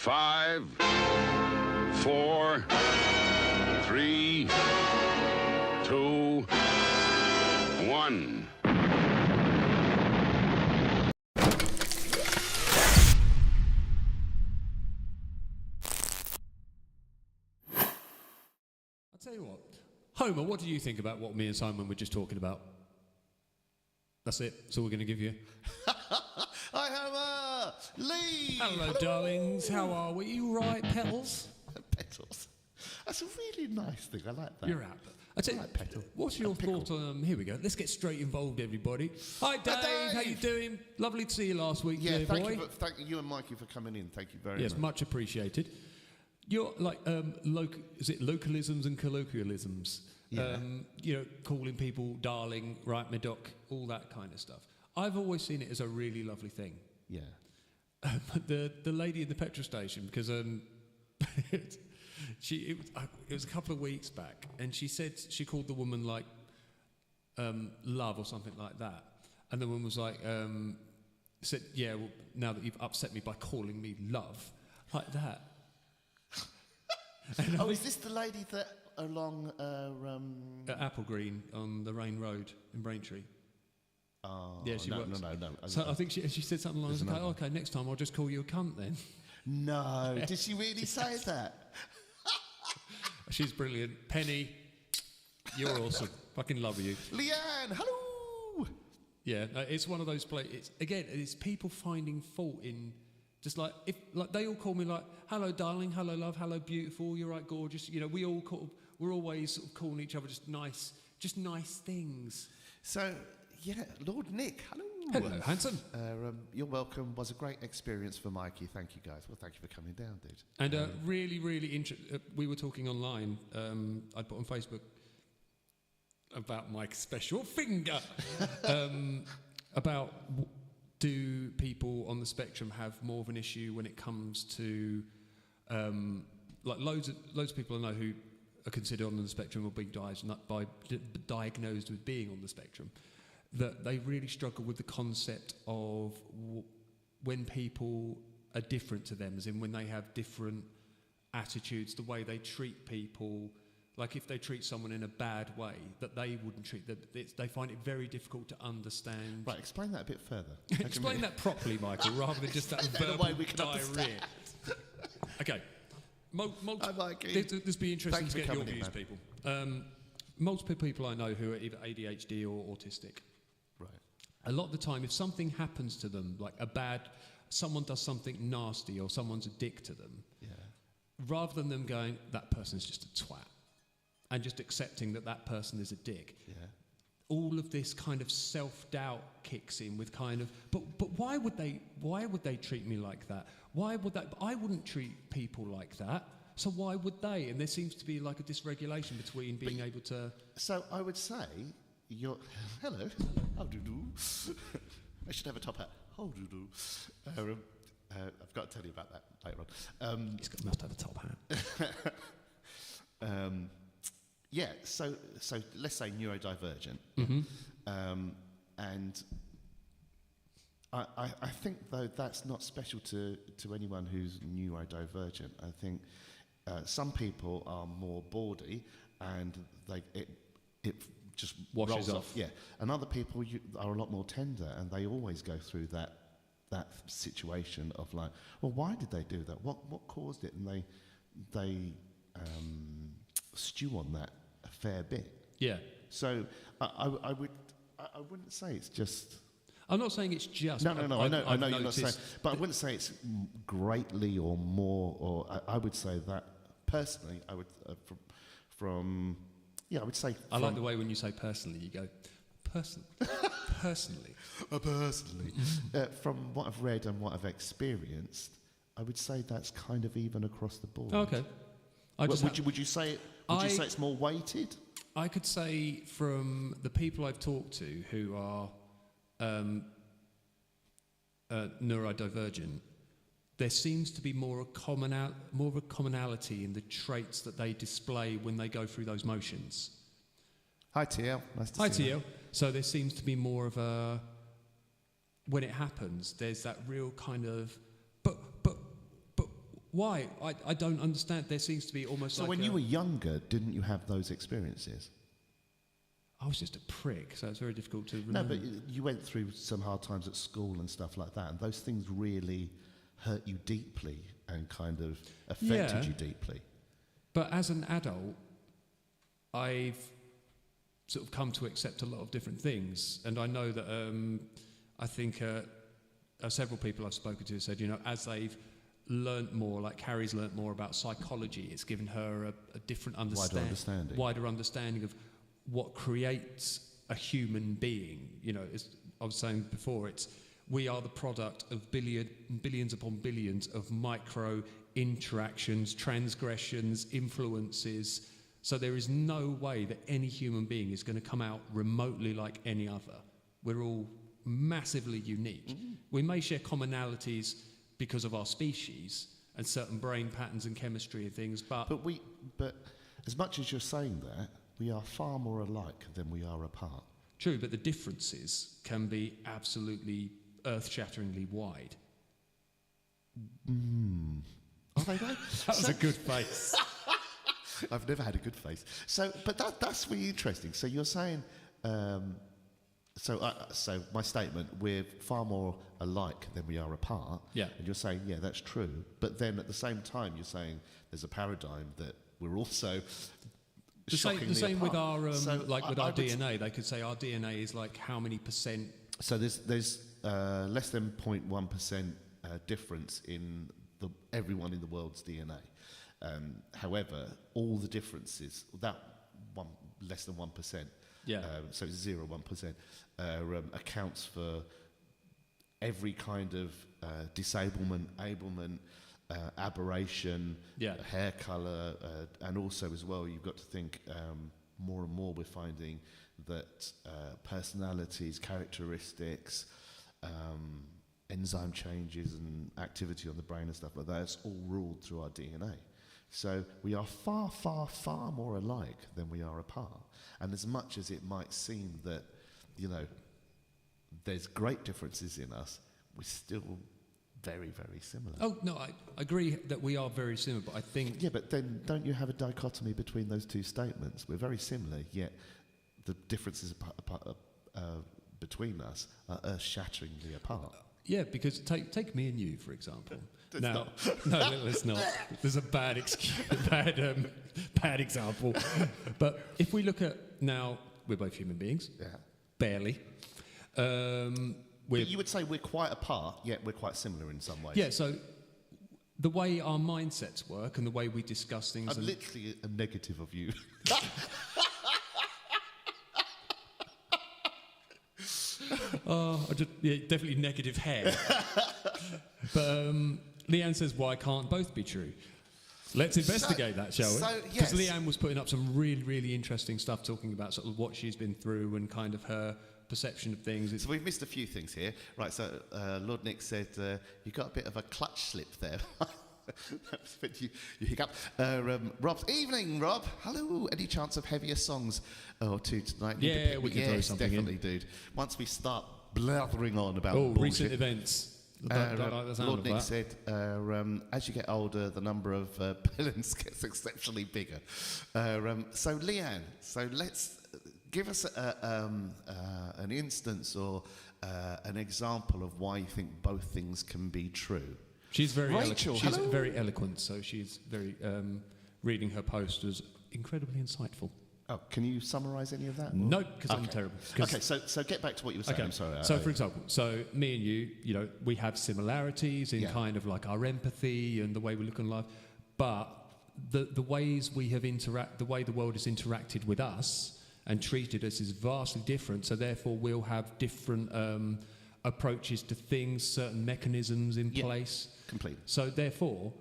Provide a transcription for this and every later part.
5, 4, 3, 2, 1. I'll tell you what. Homer, what do you think about what me and Simon were just talking about? That's it. That's all we're going to give you. Hi, Homer! Lee! Hello, darlings. How are we? You right, Petals? Petals. That's a really nice thing. I like that. You're out. I tell you, like petal. What's your thought on... here we go. Let's get straight involved, everybody. Hi, Dave. Dave. How you doing? Lovely to see you last week, Yeah, dear thank boy. you, you and Mikey for coming in. Thank you very much. Yes, much appreciated. You're like, is it localisms and colloquialisms? Yeah. Calling people darling, right, me doc, all that kind of stuff. I've always seen it as a really lovely thing. Yeah. But the lady at the petrol station, because it was a couple of weeks back, and she said she called the woman like love or something like that, and the woman was like said, yeah, well, now that you've upset me by calling me love, like that. Oh, is this the lady that along at Apple Green on the Rain Road in Braintree? Oh, yeah, she works. No. So I think she said something along the lines of, okay, next time I'll just call you a cunt then. No, did she really say that? She's brilliant. Penny, you're awesome. Fucking love you. Leanne, hello! Yeah, no, it's one of those places. It's people finding fault in... Just like, if like they all call me like, hello darling, hello love, hello beautiful, you're right gorgeous. You know, we're always sort of calling each other just nice things. So, yeah, Lord Nick, hello. Hello, handsome. You're welcome. Was a great experience for Mikey. Thank you, guys. Well, thank you for coming down, dude. And really we were talking online. I put on Facebook about my special finger. About do people on the spectrum have more of an issue when it comes to like loads of people I know who are considered on the spectrum or being diagnosed with being on the spectrum, that they really struggle with the concept of when people are different to them, as in when they have different attitudes, the way they treat people. Like if they treat someone in a bad way, that they wouldn't treat them. They find it very difficult to understand. Right, explain that a bit further. Explain that properly, Michael, rather than just that verbal diarrhea. Okay. This be interesting to get your views, people. Multiple people I know who are either ADHD or autistic. Right. A lot of the time, if something happens to them, like someone does something nasty or someone's a dick to them, rather than them going, that person's just a twat, and just accepting that person is a dick. Yeah. All of this kind of self-doubt kicks in with kind of, but why would they treat me like that? Why would that? I wouldn't treat people like that. So why would they? And there seems to be like a dysregulation between being able to. So I would say hello. How do you do? I should have a top hat. How do you do? I've got to tell you about that later on. Must have a top hat. Yeah, so let's say neurodivergent, and I think though that's not special to anyone who's neurodivergent. I think some people are more bawdy and it just washes rolls off. Yeah, and other people are a lot more tender and they always go through that situation of like, well, why did they do that? What caused it? And they stew on that a fair bit. Yeah. So I wouldn't say it's just. I'm not saying it's just. No. I know you're not saying, but I wouldn't say it's greatly or more. Or I would say that personally, I would I would say. I like the way when you say personally, you go personally. Personally. From what I've read and what I've experienced, I would say that's kind of even across the board. Okay. Would you say it's more weighted? I could say from the people I've talked to who are neurodivergent, there seems to be more of a commonality in the traits that they display when they go through those motions. Hi TL, nice to see you. Hi TL. So there seems to be more of a, when it happens, there's that real kind of, but Why? I don't understand. There seems to be almost So like when you were younger, didn't you have those experiences? I was just a prick, so it's very difficult to No, remember. but you went through some hard times at school and stuff like that, and those things really hurt you deeply and kind of affected Yeah. you deeply. But as an adult, I've sort of come to accept a lot of different things, and I know that I think several people I've spoken to said, as they've learnt more, like Carrie's learnt more about psychology, it's given her a different wider understanding of what creates a human being. As I was saying before, we are the product of billions upon billions of micro interactions, transgressions, influences. So there is no way that any human being is going to come out remotely like any other. We're all massively unique. Mm-hmm. We may share commonalities because of our species and certain brain patterns and chemistry and things, but as much as you're saying that, we are far more alike than we are apart. True, but the differences can be absolutely earth-shatteringly wide. Are they though? That was a good face. I've never had a good face. So, but that's really interesting. So you're saying, so my statement, we're far more alike than we are apart. Yeah. And you're saying, yeah, that's true. But then at the same time, you're saying there's a paradigm that we're also the same with our with our DNA. They could say our DNA is like how many percent. So there's less than 0.1% difference in everyone in the world's DNA. However, all the differences, less than 1%, so it's 0.1%, accounts for every kind of disablement, ablement, aberration, hair colour, and also as well, you've got to think more and more we're finding that personalities, characteristics, enzyme changes and activity on the brain and stuff like that, it's all ruled through our DNA. So we are far, far, far more alike than we are apart. And as much as it might seem that, there's great differences in us, we're still very, very similar. Oh, no, I agree that we are very similar, but I think... Yeah, but then don't you have a dichotomy between those two statements? We're very similar, yet the differences between us are earth-shatteringly apart. Yeah, because take me and you, for example. No, let's not. There's a bad example. But if we look at now, we're both human beings. Yeah. Barely. But you would say we're quite apart, yet we're quite similar in some ways. Yeah, so the way our mindsets work and the way we discuss things... I'm literally a negative of you. Definitely negative hair. But Leanne says, why can't both be true? Let's investigate that, shall we? Because Leanne was putting up some really, really interesting stuff talking about sort of what she's been through and kind of her perception of things. So we've missed a few things here. Right, so Lord Nick said, you got a bit of a clutch slip there. you hiccup. Rob's evening, Rob. Hello. Any chance of heavier songs or two tonight? Yeah, we can throw something definitely, in. Dude. Once we start blathering on about recent events. Lord Nick said, as you get older, the number of villains gets exceptionally bigger. So Leanne, let's give us an instance or an example of why you think both things can be true. She's very Rachel, she's very eloquent, so she's very reading her post was incredibly insightful. Oh, can you summarise any of that? No, because I'm terrible. Okay, so get back to what you were saying. Okay. I'm sorry. So, for example, me and you, we have similarities in kind of like our empathy and the way we look on life, but the ways we have the way the world has interacted with us and treated us is vastly different. So therefore, we'll have different approaches to things, certain mechanisms in place. Completely. So therefore,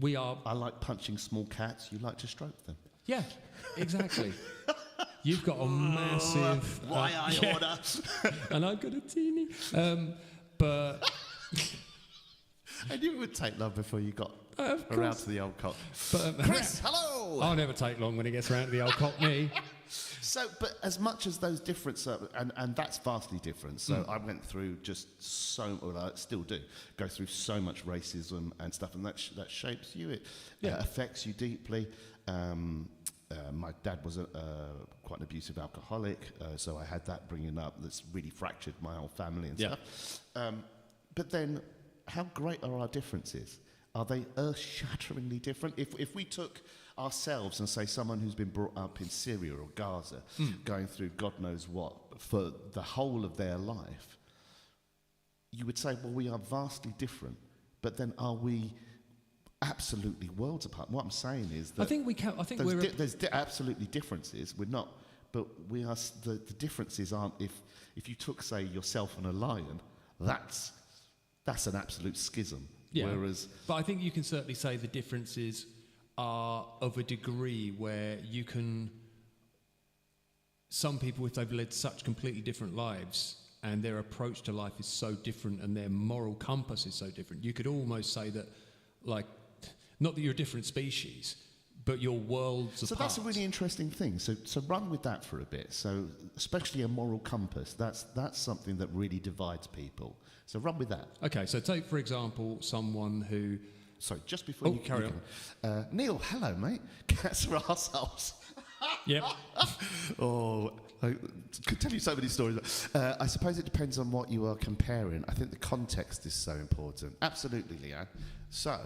we are... I like punching small cats. You like to stroke them. Yeah, exactly. You've got a massive... Why I order. And I've got a teeny. But... I knew it would take long before you got around to the old cock. But, Chris, hello! I'll never take long when it gets around to the old cockney. So, but as much as those differences, and that's vastly different. So I went through just well, I still do, go through so much racism and stuff, and that shapes you. It affects you deeply. My dad was quite an abusive alcoholic, so I had that bringing up that's really fractured my whole family and stuff. But then, how great are our differences? Are they earth-shatteringly different? If we took ourselves and say someone who's been brought up in Syria or Gaza, going through God knows what for the whole of their life, you would say, well, we are vastly different. But then, are we absolutely worlds apart? What I'm saying is that I think we can. I think there's absolutely differences. We're not, but we are. The differences aren't. If you took, say, yourself and a lion, that's an absolute schism. Yeah. Whereas, but I think you can certainly say the differences are of a degree where you can. Some people, if they've led such completely different lives and their approach to life is so different and their moral compass is so different, you could almost say that, like, not that you're a different species, but your worlds apart. So that's a really interesting thing. So run with that for a bit. So especially a moral compass, that's something that really divides people. So run with that. Okay, so take, for example, someone who... Sorry, just before you carry on. Neil, hello, mate. Cats are arseholes. Yep. I could tell you so many stories. I suppose it depends on what you are comparing. I think the context is so important. Absolutely, Leanne. So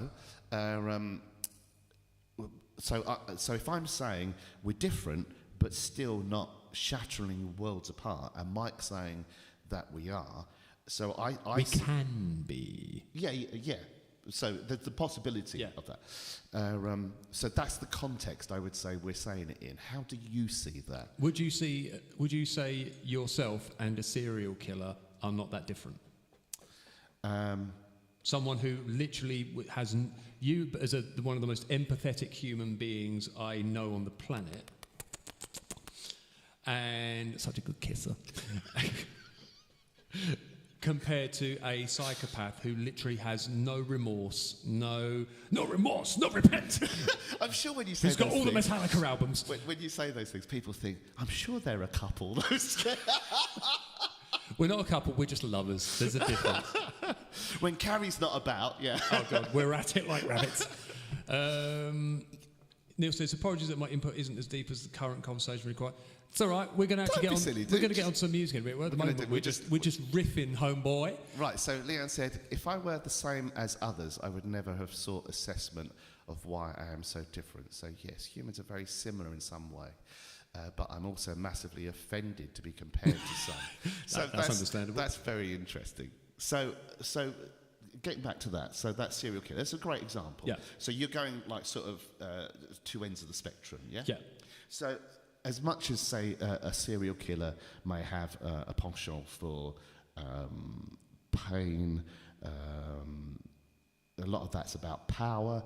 if I'm saying we're different but still not shattering worlds apart, and Mike's saying that we are, so we can be. Yeah. So there's the possibility of that. So that's the context I would say we're saying it in. How do you see that? Would you say yourself and a serial killer are not that different? Someone who literally has you as one of the most empathetic human beings I know on the planet, and such a good kisser, compared to a psychopath who literally has no remorse, no repent. I'm sure when you say who's got all the Metallica albums. When you say those things, people think, I'm sure they're a couple. We're not a couple, we're just lovers. There's a difference. When Carrie's not about, yeah. Oh, God, we're at it like rabbits. Neil says, apologies that my input isn't as deep as the current conversation requires. It's all right, we're going to actually get on some music in a bit. Well, at the moment, we're just riffing, homeboy. Right, so Leanne said, if I were the same as others, I would never have sought assessment of why I am so different. So yes, humans are very similar in some way. But I'm also massively offended to be compared to some. So that's understandable. That's very interesting. So getting back to that, so that serial killer, that's a great example. Yeah. So you're going like sort of two ends of the spectrum, yeah? Yeah. So as much as, say, a serial killer may have a penchant for pain, a lot of that's about power.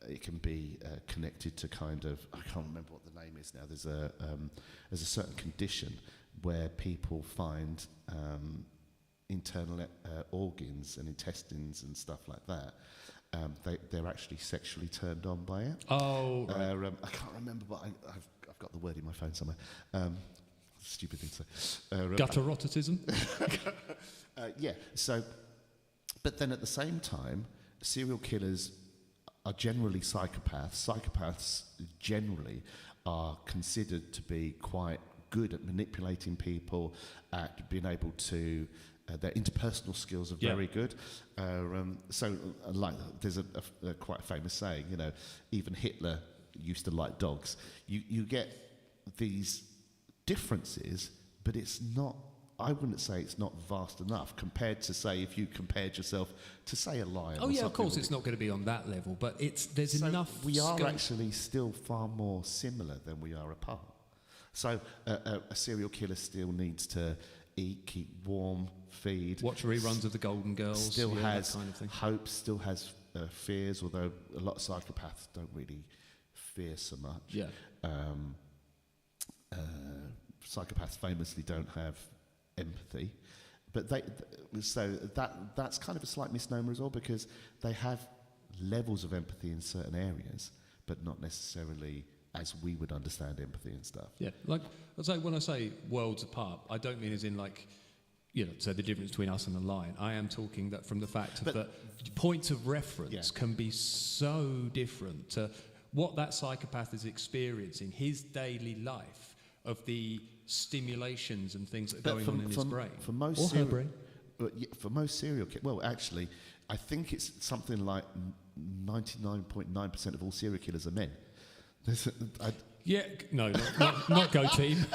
It can be connected to kind of, I can't remember what the name is now. There's a certain condition where people find internal organs and intestines and stuff like that. They're actually sexually turned on by it. Oh, right. I can't remember, but I've got the word in my phone somewhere. Stupid thing to say. Gutteroticism? Yeah. So, but then at the same time, serial killers are generally psychopaths. Psychopaths generally are considered to be quite good at manipulating people, at being able to, their interpersonal skills are very good. So, like, there's a quite famous saying, you know, even Hitler used to like dogs. You get these differences, but it's not, I wouldn't say it's not vast enough compared to, say, if you compared yourself to, say, a lion. Oh, yeah, of course it's not going to be on that level, but there's so enough we are scope. actually still far more similar than we are apart. So a serial killer still needs to eat, keep warm, feed. Watch reruns of The Golden Girls. Still has that kind of thing. hope, still has fears, although a lot of psychopaths don't really fear so much. Yeah. Psychopaths famously don't have empathy, but that's kind of a slight misnomer as well, because they have levels of empathy in certain areas, but not necessarily as we would understand empathy and stuff. Yeah, like when I say worlds apart, I don't mean as in like, so the difference between us and the lion. I am talking that from the fact that points of reference can be so different to what that psychopath is experiencing, his daily life, of the stimulations and things that are going on in his brain. For most or her brain. For most serial killers, well, actually, I think it's something like 99.9% of all serial killers are men. No, not Go Team.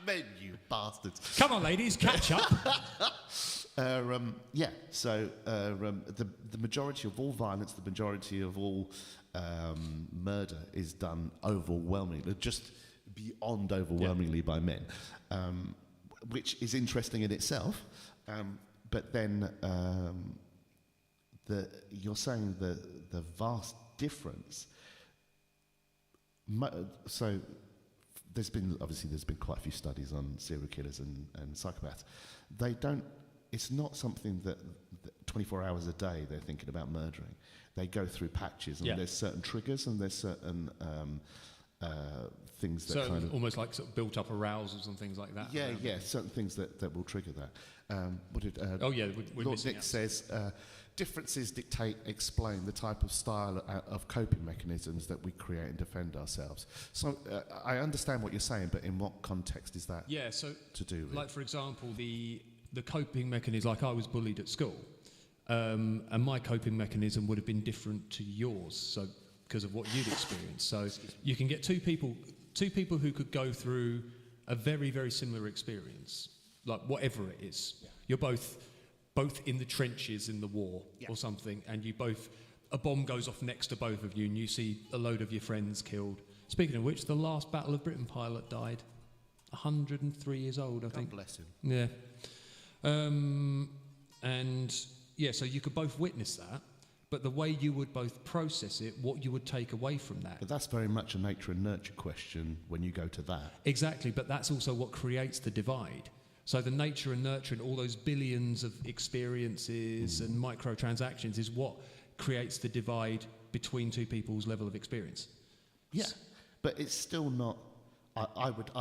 Men, you bastards. Come on, ladies, catch up. So the majority of all violence, the majority of all murder is done overwhelmingly, just beyond overwhelmingly by men, which is interesting in itself. But then you're saying the vast difference. So there's been quite a few studies on serial killers and psychopaths. It's not something that 24 hours a day they're thinking about murdering. They go through patches, and there's certain triggers, and there's certain things that kind of almost like sort of built up arousals and things like that. Certain things that will trigger that. Lord Nick says differences explain the type of style of coping mechanisms that we create and defend ourselves. So I understand what you're saying, but in what context is that? To do with? Like, for example, the coping mechanism. Like, I was bullied at school, and my coping mechanism would have been different to yours. So because of what you'd experienced. So you can get two people who could go through a very, very similar experience, like whatever it is. Yeah. You're both in the trenches in the war or something, and a bomb goes off next to both of you, and you see a load of your friends killed. Speaking of which, the last Battle of Britain pilot died, 103 years old, I think. God bless him. Yeah. So you could both witness that, but the way you would both process it, what you would take away from that. But that's very much a nature and nurture question when you go to that. Exactly, but that's also what creates the divide. So the nature and nurture and all those billions of experiences and microtransactions is what creates the divide between two people's level of experience. Yeah, but it's still not. I would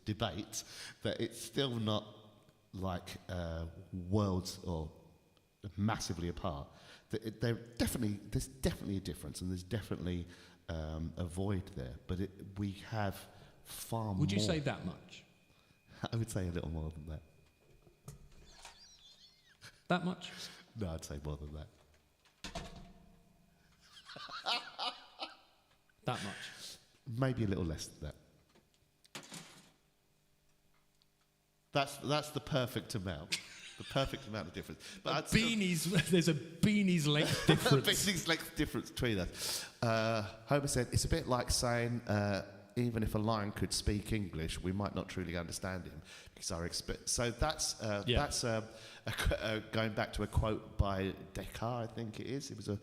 debate that it's still not like worlds or massively apart. There's definitely a difference, and there's definitely a void there. But we have far more. Would you say that much? I would say a little more than that. That much? No, I'd say more than that. That much? Maybe a little less than that. That's the perfect amount. The perfect amount of difference. But there's a beanie's length difference. Beanie's length difference between us. Homer said, it's a bit like saying, even if a lion could speak English, we might not truly understand him. So that's going back to a quote by Descartes, I think it is. He was a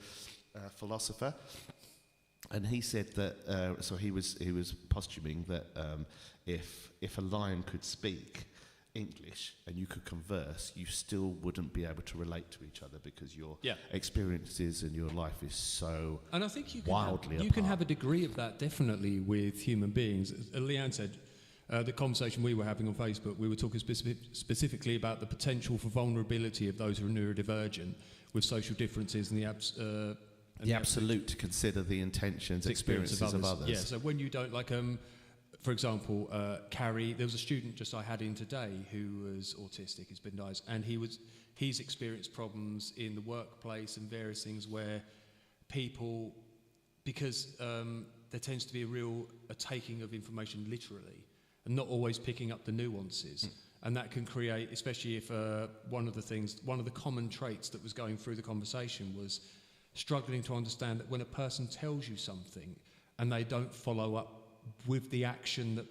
philosopher. And he said that, so he was postuming that if a lion could speak English and you could converse, you still wouldn't be able to relate to each other because your experiences and your life is so and I think you can have a degree of that definitely with human beings. Leanne said the conversation we were having on Facebook, we were talking specifically about the potential for vulnerability of those who are neurodivergent with social differences and the absolute to consider the intentions, experiences of others. Yeah, so when you don't for example, Carrie, there was a student just I had in today who was autistic, he's been diagnosed, and he's experienced problems in the workplace and various things where people, because there tends to be a taking of information literally and not always picking up the nuances. And that can create, especially if one of the common traits that was going through the conversation was struggling to understand that when a person tells you something and they don't follow up with the action that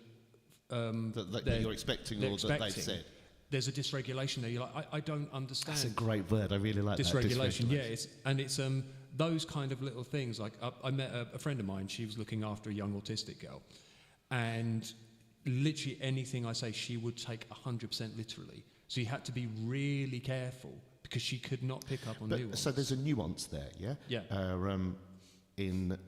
you're expecting or that they've said, there's a dysregulation there. You're like, I don't understand. That's a great word. I really like dysregulation. Yeah, it's those kind of little things. Like I met a friend of mine. She was looking after a young autistic girl, and literally anything I say, she would take 100% literally. So you had to be really careful because she could not pick up on nuance. So there's a nuance there, yeah. Yeah. in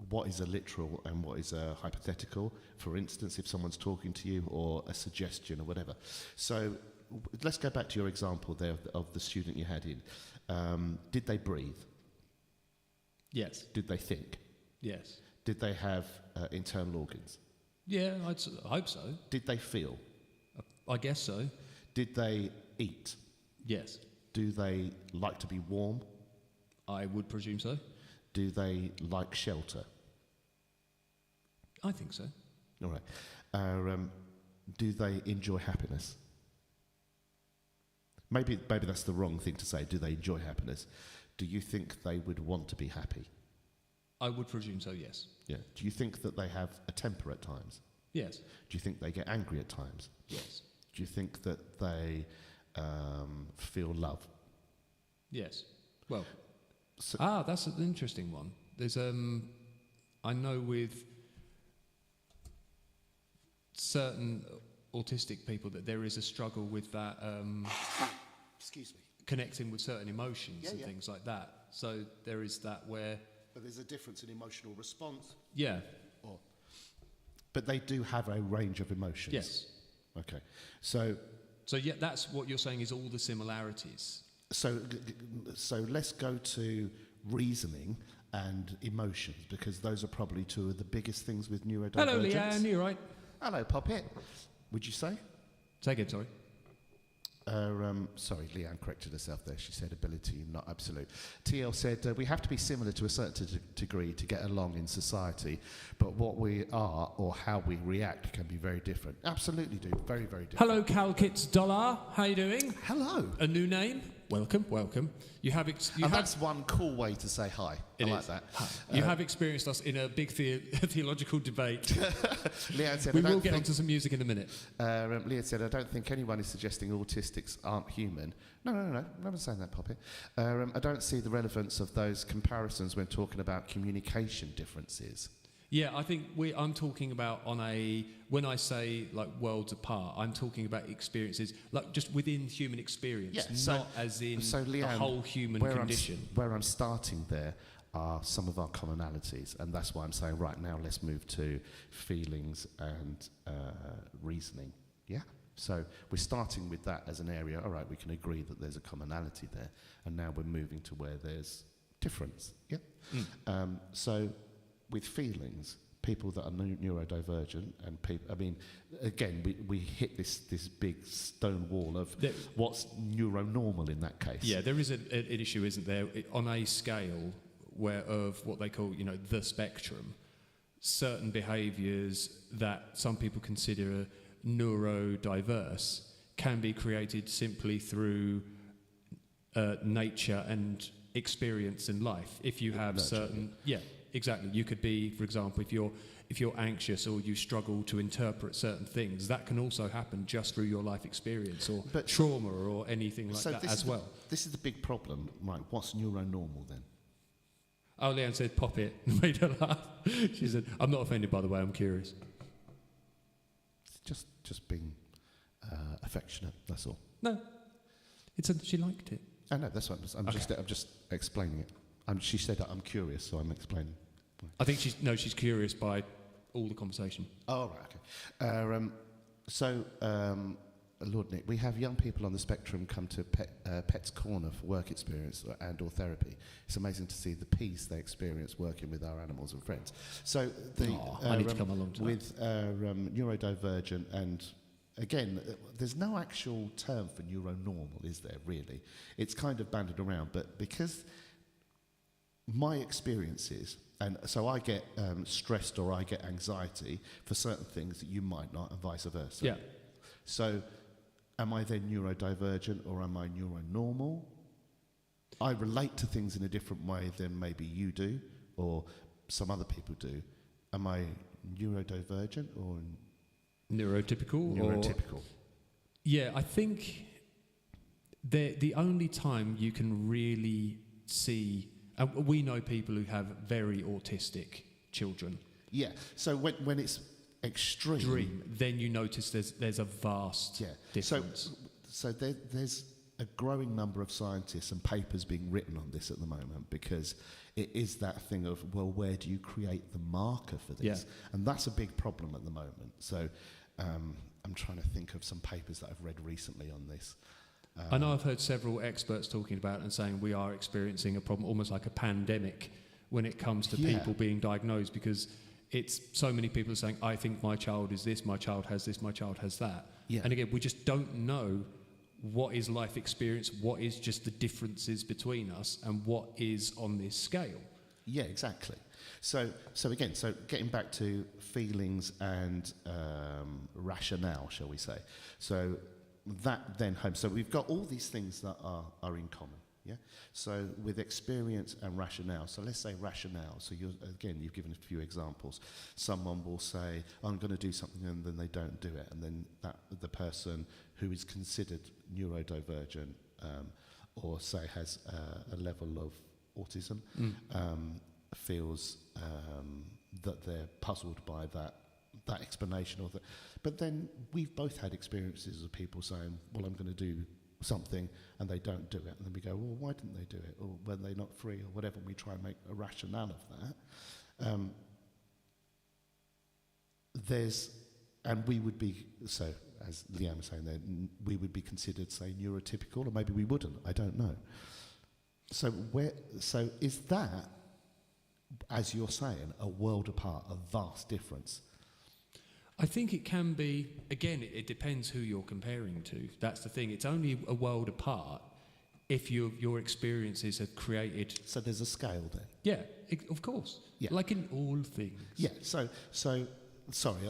what is a literal and what is a hypothetical. For instance, if someone's talking to you, or a suggestion or whatever. So let's go back to your example there of the student you had in. Did they breathe? Yes. Did they think? Yes. Did they have internal organs? Yeah, I hope so. Did they feel? I guess so. Did they eat? Yes. Do they like to be warm? I would presume so. Do they like shelter? I think so. All right. Do they enjoy happiness? Maybe that's the wrong thing to say. Do they enjoy happiness? Do you think they would want to be happy? I would presume so, yes. Yeah. Do you think that they have a temper at times? Yes. Do you think they get angry at times? Yes. Do you think that they feel love? Yes. Well, So, that's an interesting one. There's I know with certain autistic people that there is a struggle with that excuse me. connecting with certain emotions and Yeah. things like that. So there is that where But there's a difference in emotional response. yeah. But they do have a range of emotions. Yes. Okay. So yeah, that's what you're saying is all the similarities. So let's go to reasoning and emotions, because those are probably two of the biggest things with neurodivergence. Hello, Leanne, you're right. Hello, Poppet. Would you say? Say again, sorry. Sorry, Leanne corrected herself there. She said ability, not absolute. TL said, we have to be similar to a certain degree to get along in society, but what we are or how we react can be very different. Absolutely do. Very, very different. Hello, Calkits Dollar. How you doing? Hello. A new name? Welcome, welcome. That's one cool way to say hi. I like that. You have experienced us in a big theological debate. Leanne said, we will get onto some music in a minute. Leanne said, I don't think anyone is suggesting autistics aren't human. No. No one's saying that, Poppy. I don't see the relevance of those comparisons when talking about communication differences. Yeah, I think I'm talking about when I say like worlds apart, I'm talking about experiences, like just within human experience, not as in Leanne, the whole human condition. Where I'm starting there are some of our commonalities, and that's why I'm saying right now let's move to feelings and reasoning. Yeah? So we're starting with that as an area. All right, we can agree that there's a commonality there, and now we're moving to where there's difference. Yeah? So with feelings, people that are neurodivergent and people, I mean, again, we hit this big stone wall of what's neuronormal in that case. Yeah, there is an issue, isn't there, on a scale of what they call, the spectrum, certain behaviours that some people consider neurodiverse can be created simply through nature and experience in life. If you have certain... Yeah. Exactly. You could be, for example, if you're anxious or you struggle to interpret certain things, that can also happen just through your life experience or trauma or anything like that as well. This is the big problem, Mike. What's neuronormal then? Oh, Leanne said, pop it. Made her laugh. She said, I'm not offended, by the way. I'm curious. Just being affectionate. That's all. No, she liked it. I know. That's what I'm just explaining it. She said that I'm curious, so I'm explaining. I think she's curious by all the conversation. Oh, right, okay. Lord Nick, we have young people on the spectrum come to Pet's Corner for work experience and or therapy. It's amazing to see the peace they experience working with our animals and friends. So I need to come along to with neurodivergent, and again, there's no actual term for neuronormal, is there, really? It's kind of banded around, but because my experiences, and so I get stressed or I get anxiety for certain things that you might not, and vice versa. Yeah. So am I then neurodivergent or am I neuronormal? I relate to things in a different way than maybe you do or some other people do. Am I neurodivergent or neurotypical? Neurotypical. Yeah, I think the only time you can really see... we know people who have very autistic children. Yeah, so when it's extreme... then you notice there's a vast difference. So there's a growing number of scientists and papers being written on this at the moment, because it is that thing of, well, where do you create the marker for this? Yeah. And that's a big problem at the moment. So I'm trying to think of some papers that I've read recently on this. I know I've heard several experts talking about and saying we are experiencing a problem, almost like a pandemic, when it comes to people being diagnosed, because it's so many people are saying, I think my child is this, my child has this, my child has that. Yeah. And again, we just don't know what is life experience, what is just the differences between us, and what is on this scale. Yeah, exactly. So getting back to feelings and rationale, shall we say. So that then home. So we've got all these things that are in common. Yeah. So with experience and rationale. So let's say rationale. So you've given a few examples. Someone will say, I'm going to do something, and then they don't do it, and then the person who is considered neurodivergent or say has a level of autism feels that they're puzzled by that explanation or that. But then we've both had experiences of people saying, well, I'm going to do something, and they don't do it, and then we go, well, why didn't they do it, or were they not free, or whatever, and we try and make a rationale of that. And we would be, so as Leanne was saying there, we would be considered, say, neurotypical, or maybe we wouldn't, I don't know. So is that, as you're saying, a world apart, a vast difference? I think it can be, again, it depends who you're comparing to. That's the thing. It's only a world apart if your experiences have created... So there's a scale then? Yeah, of course. Yeah. Like in all things. Yeah, so sorry,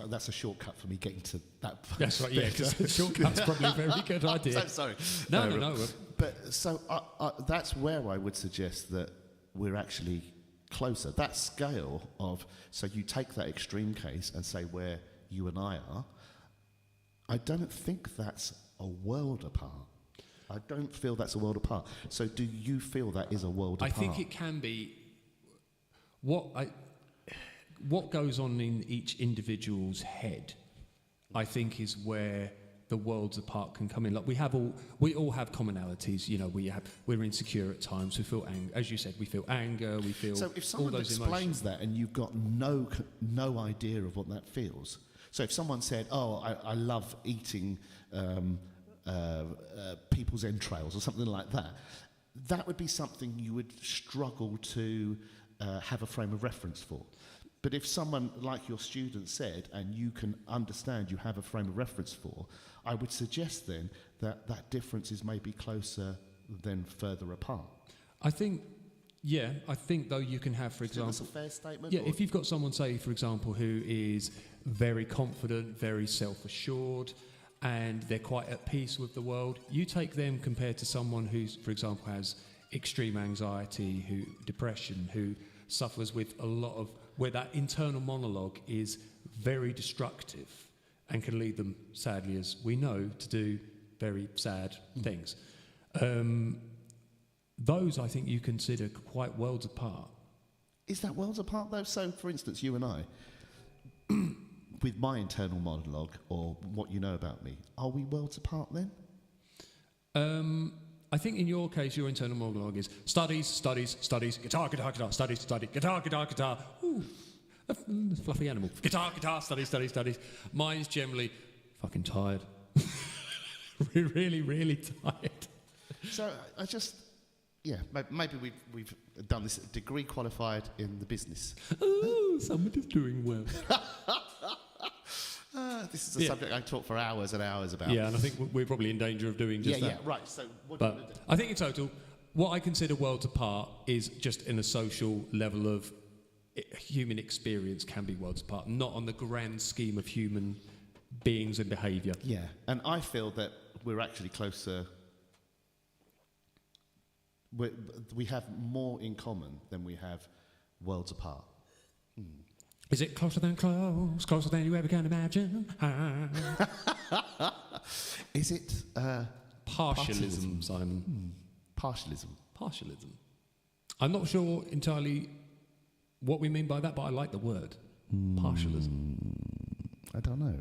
that's a shortcut for me getting to that point. That's right, yeah, because a shortcut's probably a very good idea. So sorry. No. But so that's where I would suggest that we're actually closer. That scale of, so you take that extreme case and say where you and I are, I don't think that's a world apart. I don't feel that's a world apart. So do you feel that is a world apart? I think it can be. What goes on in each individual's head, I think, is where the worlds apart can come in. Like we all have commonalities. You know, we're insecure at times. We feel as you said, we feel anger. We feel so if someone all those explains emotions. that, and you've got no idea of what that feels. So if someone said, "Oh, I love eating people's entrails" or something like that, that would be something you would struggle to have a frame of reference for. But if someone like your student said, and you can understand, you have a frame of reference for, I would suggest then that difference is maybe closer than further apart. I think though you can have, for example... That's a fair statement? Yeah, if you've got someone, say, for example, who is very confident, very self-assured, and they're quite at peace with the world, you take them compared to someone who's, for example, has extreme anxiety, depression, who suffers with a lot of... where that internal monologue is very destructive and can lead them, sadly, as we know, to do very sad things. Those, I think, you consider quite worlds apart. Is that worlds apart, though? So, for instance, you and I, with my internal monologue, or what you know about me, are we worlds apart then? I think in your case, your internal monologue is studies, guitar, guitar. Ooh, a fluffy animal. Guitar, studies. Mine's generally fucking tired. really, really tired. So I just, maybe we've done this degree qualified in the business. Oh, somebody's doing well. This is a subject I talk for hours and hours about. Yeah, and I think we're probably in danger of doing just that. Yeah, right. So what do you want to do? I think in total, what I consider worlds apart is just in a social level of human experience can be worlds apart, not on the grand scheme of human beings and behaviour. Yeah, and I feel that we're actually closer. We have more in common than we have worlds apart. Is it closer than close, closer than you ever can imagine? Is it partialism, Simon? Partialism. I'm not sure entirely what we mean by that, but I like the word. Partialism. I don't know.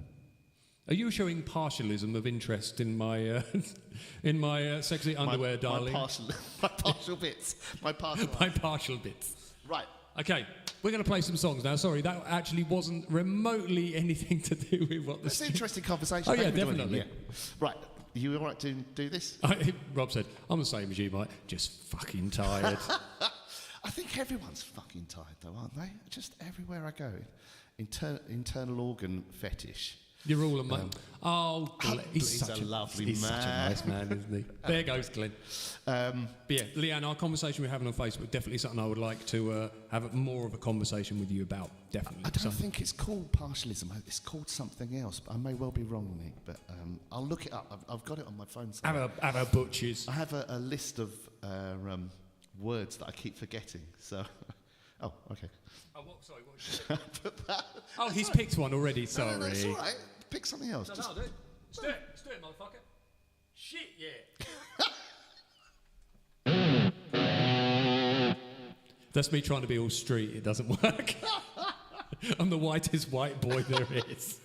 Are you showing partialism of interest in my sexy underwear, darling? My partial bits. My partial. My partial bits. Right. Okay, we're going to play some songs now. Sorry, that actually wasn't remotely anything to do with what It's an interesting conversation. Oh, yeah, Thank you for definitely. joining me. Yeah. Right. Are you all right to do this? Rob said, I'm the same as you, Mike. Just fucking tired. I think everyone's fucking tired, though, aren't they? Just everywhere I go. Internal organ fetish. You're all a man. He's such a lovely he's man. such a nice man, isn't he? There goes Glenn. But yeah, Leanne, our conversation we're having on Facebook, definitely something I would like to have more of a conversation with you about. Definitely. I don't think it's called partialism. It's called something else. But I may well be wrong, Nick. But I'll look it up. I've got it on my phone somewhere. Have a butchers. I have a list of words that I keep forgetting. So, oh, okay. Oh, what? Sorry, what? Oh, he's picked one already. Sorry. No, it's all right. Pick something else. No, do it. Let's do it, motherfucker. Shit, yeah. That's me trying to be all street. It doesn't work. I'm the whitest white boy there is.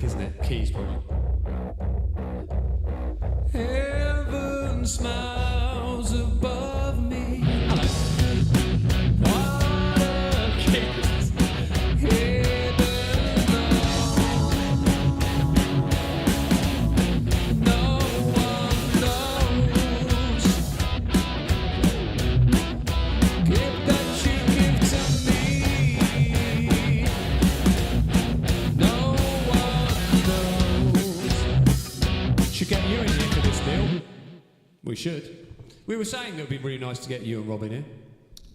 Isn't it? Keys, probably. Heaven moon smiles above me. Hello. What a kiss. Heaven alone. No one knows. Gift that you give to me. No one knows. Should get you in here for this deal. We should. We were saying that it would be really nice to get you and Robin in.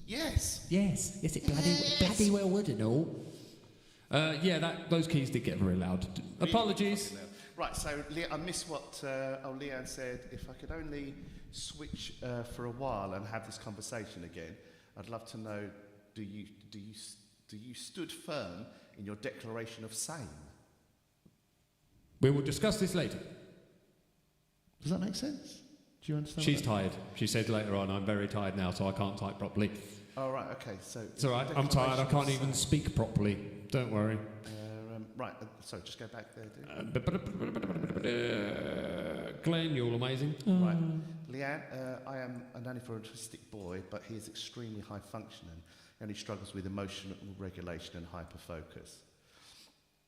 Yes. Yes, it bloody well would and all. Those keys did get very loud. Apologies. Right, so I missed what Leanne said. If I could only switch for a while and have this conversation again, I'd love to know: do you stood firm in your declaration of same? We will discuss this later. Does that make sense? Do you understand? She's tired. She said later on, I'm very tired now, so I can't type properly. Oh, right, okay, so... It's all right, I'm tired, I can't even speak properly. Don't worry. Right, sorry, just go back there, Glenn, you're all amazing. Right. Leanne, I am a nanny for an autistic boy, but he is extremely high functioning and he struggles with emotional regulation and hyper-focus.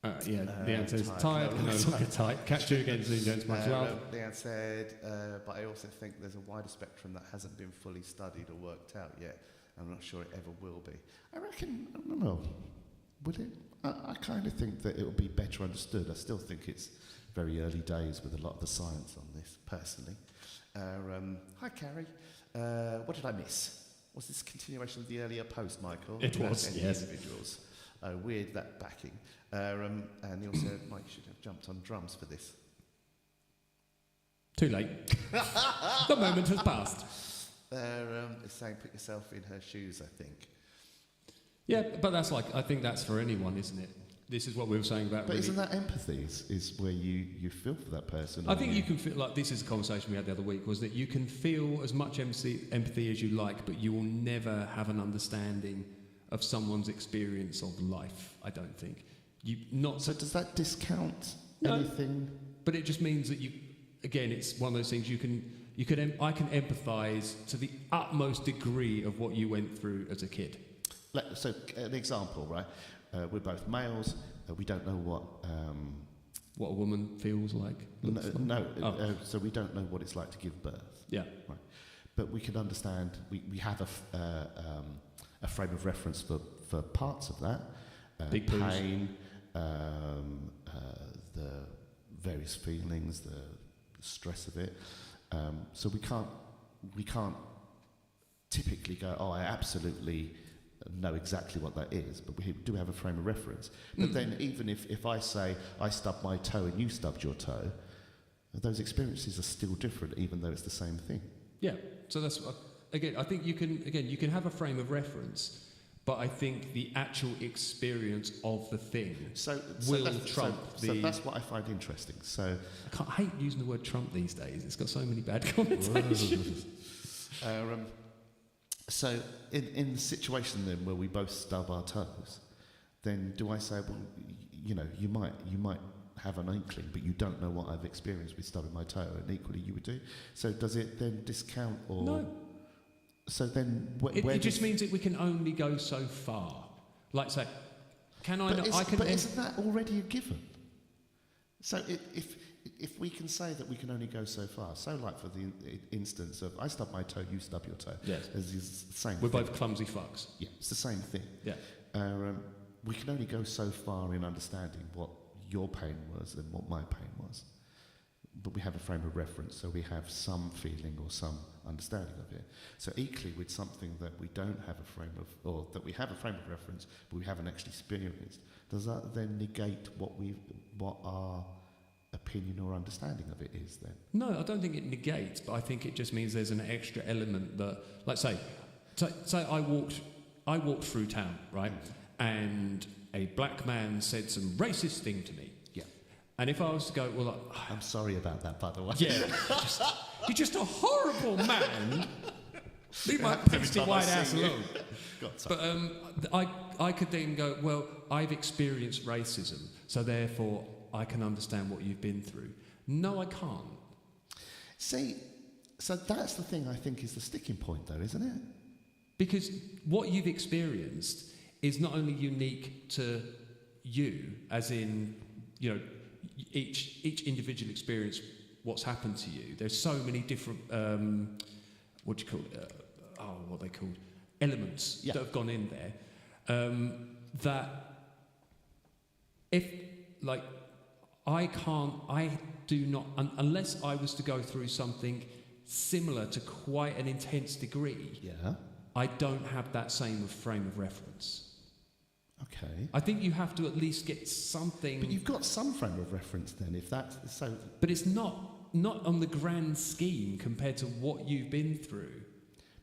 Leanne says, tired, no longer tight. Catch you again soon, gents. Much love. Leanne said, but I also think there's a wider spectrum that hasn't been fully studied or worked out yet. I'm not sure it ever will be. I reckon, I don't know, would it? I kind of think that it will be better understood. I still think it's very early days with a lot of the science on this, personally. Hi, Carrie. What did I miss? Was this continuation of the earlier post, Michael? It was, yes. Individuals. Weird, that backing. And Neil said, Mike should have jumped on drums for this. Too late. The moment has passed. It's saying put yourself in her shoes, I think. Yeah, but that's I think that's for anyone, isn't it? This is what we were saying about... But isn't that empathy, is where you feel for that person? I think you can feel, like this is a conversation we had the other week, was that you can feel as much empathy as you like, but you will never have an understanding of someone's experience of life, I don't think. So does that discount anything? But it just means that again, it's one of those things I can empathise to the utmost degree of what you went through as a kid. So an example, right? We're both males. We don't know what a woman feels like. So we don't know what it's like to give birth. Yeah. Right. But we can understand. We have a frame of reference for parts of that. Big pain, the various feelings, the stress of it. So we can't typically go, oh, I absolutely know exactly what that is, but we do have a frame of reference. But then even if I say I stubbed my toe and you stubbed your toe, those experiences are still different, even though it's the same thing. Yeah. So that's again. I think you can have a frame of reference, but I think the actual experience of the thing will trump the... So that's what I find interesting. So I hate using the word Trump these days. It's got so many bad connotations. So in the situation then where we both stub our toes, then do I say, well, you might have an inkling, but you don't know what I've experienced with stubbing my toe, and equally you would do. So does it then discount or... No. So then, it just means that we can only go so far. Like, say, But isn't that already a given? So if we can say that we can only go so far, so like for the instance of I stub my toe, you stub your toe. Yes. It's the same. We're thing. both clumsy fucks. Yeah, it's the same thing. Yeah. We can only go so far in understanding what your pain was and what my pain was. But we have a frame of reference, so we have some feeling or some understanding of it. So equally with something that we don't have a frame of, or that we have a frame of reference, but we haven't actually experienced, does that then negate what our opinion or understanding of it is then? No, I don't think it negates, but I think it just means there's an extra element that, like say I walked through town, right, and a black man said some racist thing to me. And if I was to go, well, I'm sorry about that, by the way. Yeah, you're just a horrible man. Leave my pasty white ass alone. But I could then go, well, I've experienced racism, so therefore I can understand what you've been through. No, I can't. See, So that's the thing I think is the sticking point, though, isn't it? Because what you've experienced is not only unique to you, as in, you know, each individual experience what's happened to you. There's so many different, what do you call it? What are they called? Elements that have gone in there. That if, like, I do not, unless I was to go through something similar to quite an intense degree, I don't have that same frame of reference. Okay. I think you have to at least get something. But you've got some frame of reference then, if that's so. But it's not on the grand scheme compared to what you've been through.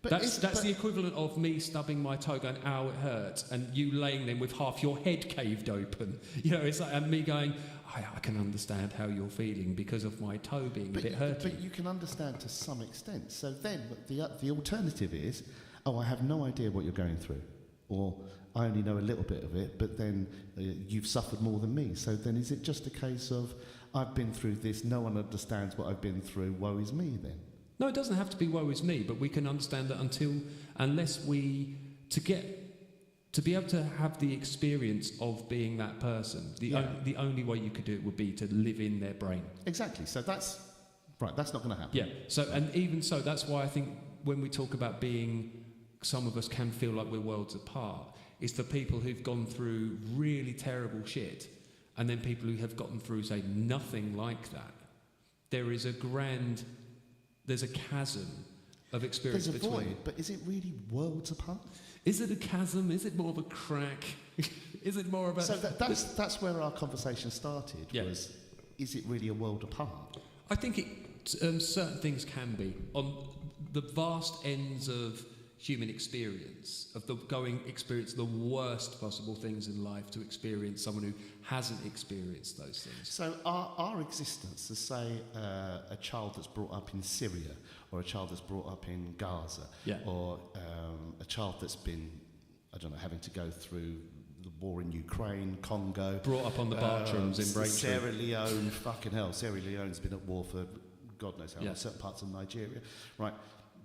But that's the equivalent of me stubbing my toe going, ow, it hurts, and you laying there with half your head caved open. You know, it's like, and me going, I can understand how you're feeling because of my toe being a bit hurty. But you can understand to some extent. So then the alternative is, I have no idea what you're going through. Or I only know a little bit of it, but then you've suffered more than me. So then is it just a case of, I've been through this, no one understands what I've been through, woe is me then? No, it doesn't have to be woe is me, but we can understand that unless we, to be able to have the experience of being that person, the only way you could do it would be to live in their brain. Exactly, so that's not going to happen. Yeah, so, and even so, that's why I think when we talk about being, some of us can feel like we're worlds apart, it's the people who've gone through really terrible shit, and then people who have gotten through, say, nothing like that. There's a chasm of experience between. There's a void, but is it really worlds apart? Is it a chasm? Is it more of a crack? Is it more of a... So that's where our conversation started, was, is it really a world apart? I think certain things can be. On the vast ends of human experience, of experience the worst possible things in life to experience someone who hasn't experienced those things. So our existence, to say a child that's brought up in Syria, or a child that's brought up in Gaza, or a child that's been, I don't know, having to go through the war in Ukraine, Congo, brought up on the Bartrams in Braintree, Sierra Leone, fucking hell, Sierra Leone's been at war for God knows how long, certain parts of Nigeria, right?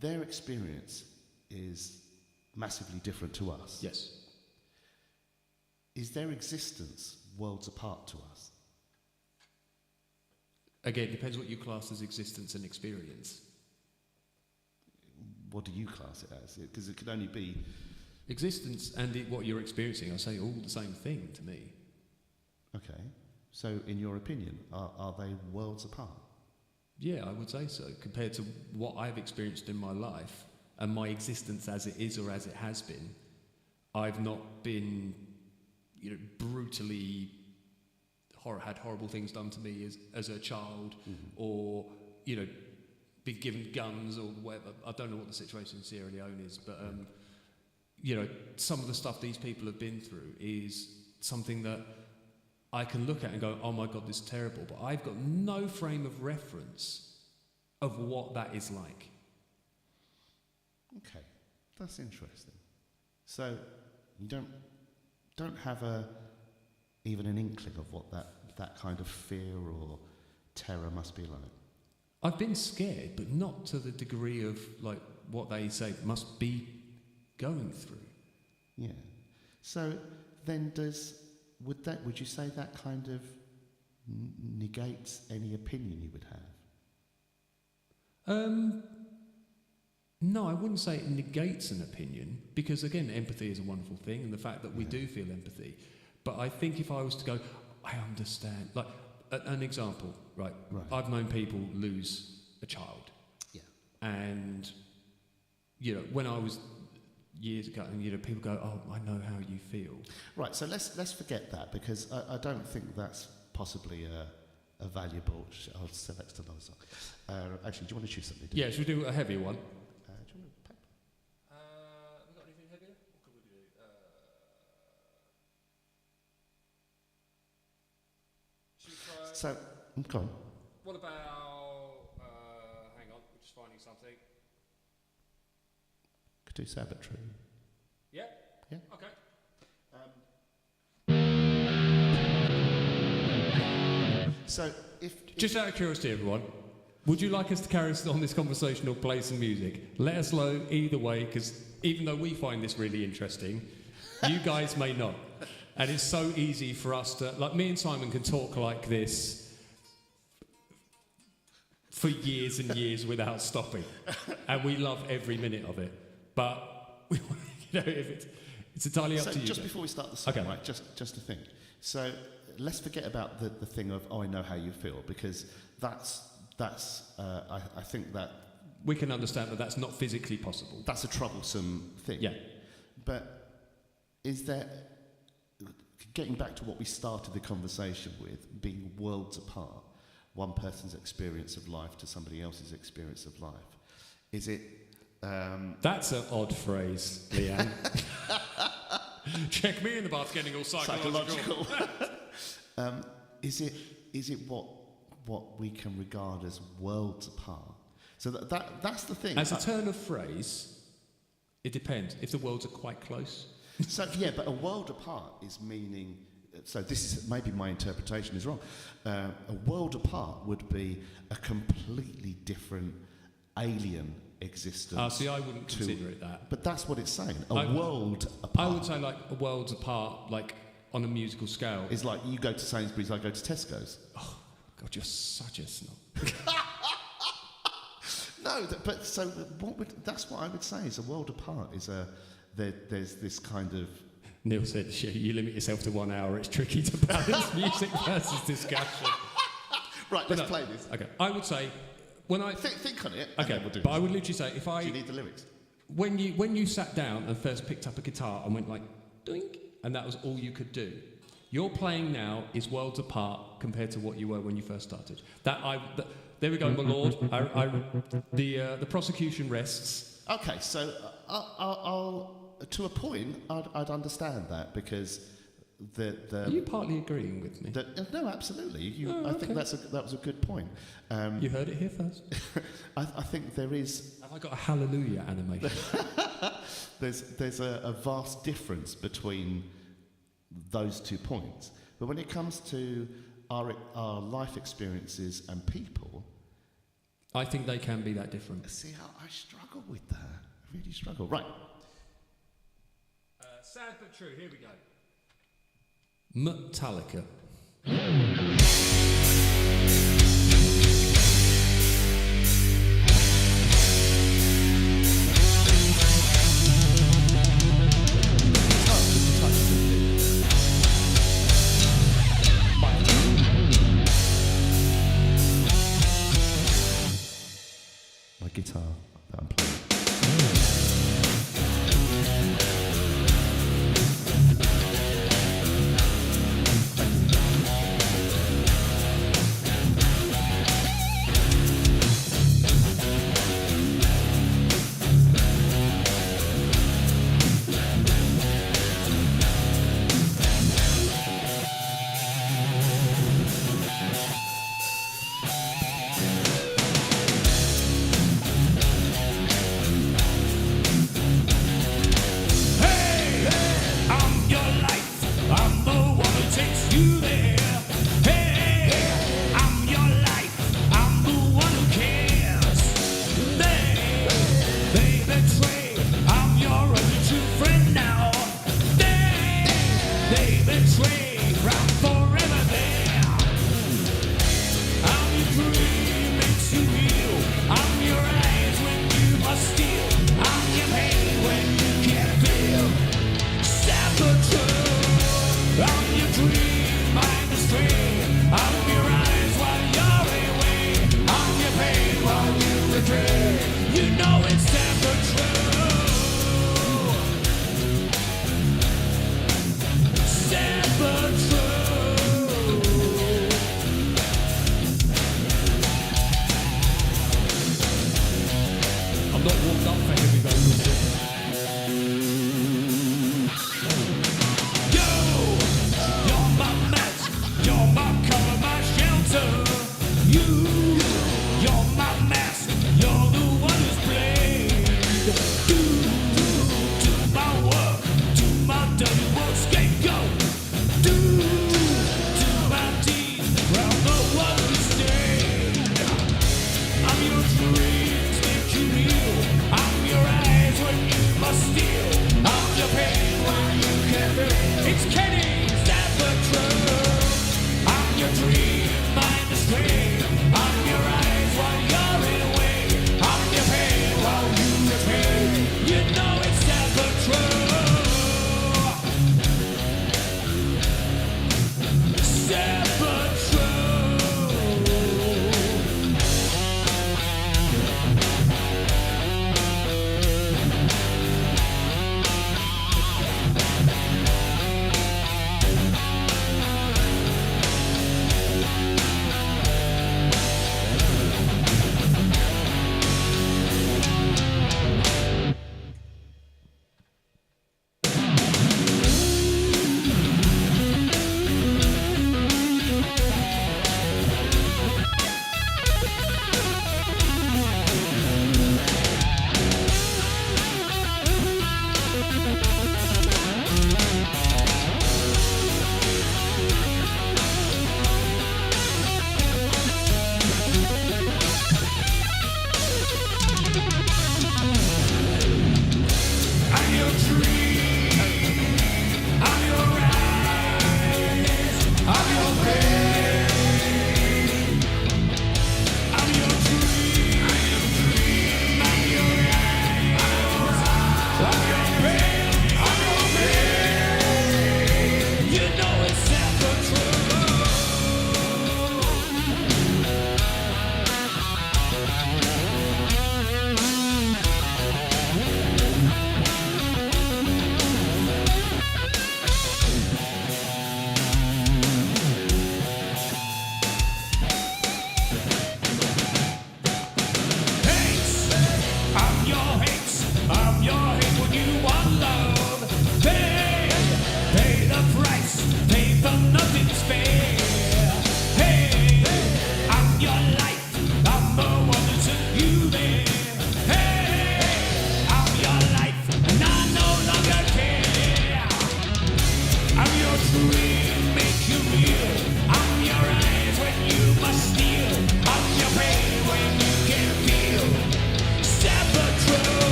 Their experience is massively different to us. Yes. Is their existence worlds apart to us? Again, it depends what you class as existence and experience. What do you class it as? Because it could only be... Existence and what you're experiencing, I say all the same thing to me. Okay. So, in your opinion, are they worlds apart? Yeah, I would say so. Compared to what I've experienced in my life, and my existence as it is or as it has been, I've not been, brutally had horrible things done to me as a child, or, been given guns or whatever. I don't know what the situation in Sierra Leone is, but, some of the stuff these people have been through is something that I can look at and go, oh my God, this is terrible, but I've got no frame of reference of what that is like. Okay, that's interesting. So you don't have even an inkling of what that kind of fear or terror must be like. I've been scared, but not to the degree of like what they say must be going through. Yeah. So then, would you say that kind of negates any opinion you would have? No, I wouldn't say it negates an opinion, because again, empathy is a wonderful thing, and the fact that we do feel empathy. But I think if I was to go, I understand, like an example, right? I've known people lose a child. Yeah. And, when I was years ago, and people go, oh, I know how you feel. Right, so let's forget that, because I don't think that's possibly a valuable... I'll select another song. Actually, do you want to choose something? Yeah, should we do a heavier one? Have we got anything heavier? What could we do? Should we try... So, go on. What about... hang on, we're just finding something. Could do Sabbatary. Yeah? Yeah. Okay. So, if just out of curiosity, everyone, Would you like us to carry on this conversation or play some music? Let us know either way, because even though we find this really interesting, you guys may not. And it's so easy for us to, like me and Simon can talk like this for years and years without stopping. And we love every minute of it. But, you know, if it's entirely up to you. Just before we start the song, Okay. right, just a thing. So let's forget about the thing of, I know how you feel, because that's I think that we can understand that that's not physically possible. that's a troublesome thing. Yeah. But is there, getting back to what we started the conversation with, being worlds apart, one person's experience of life to somebody else's experience of life, is it... That's an odd phrase, Leanne. Check me in the bath getting all psychological. Is it what we can regard as worlds apart? So that's the thing. As a turn of phrase, it depends. If the worlds are quite close. So yeah, but a world apart is meaning. So this is maybe my interpretation is wrong. A world apart would be a completely different alien existence. See, I wouldn't consider it that. But that's what it's saying. World apart. I would say like a worlds apart, like on a musical scale. It's like you go to Sainsbury's, I go to Tesco's. Oh, God, you're such a snob. No, but so that's what I would say is a world apart is there's this kind of... Neil said, you limit yourself to 1 hour, it's tricky to balance music versus discussion. Right, let's play this. Okay, I would say, when I... Think on it. Okay, we'll do but this. I would literally say, if I... Do you need the lyrics? When you sat down and first picked up a guitar and went like, doink, and that was all you could do, your playing now is worlds apart compared to what you were when you first started. There we go, my lord. The prosecution rests. Okay, so I'll to a point, I'd understand that because Are you partly agreeing with me? No, absolutely. I think that was a good point. You heard it here first. I think there is. Have I got a hallelujah animation? There's a vast difference between those 2 points, but when it comes to our life experiences and people, I think they can be that different. See how I struggle with that. I really struggle. Right. Sad but true. Here we go. Metallica. My guitar that I'm playing. You're my master, you're the one who's playing.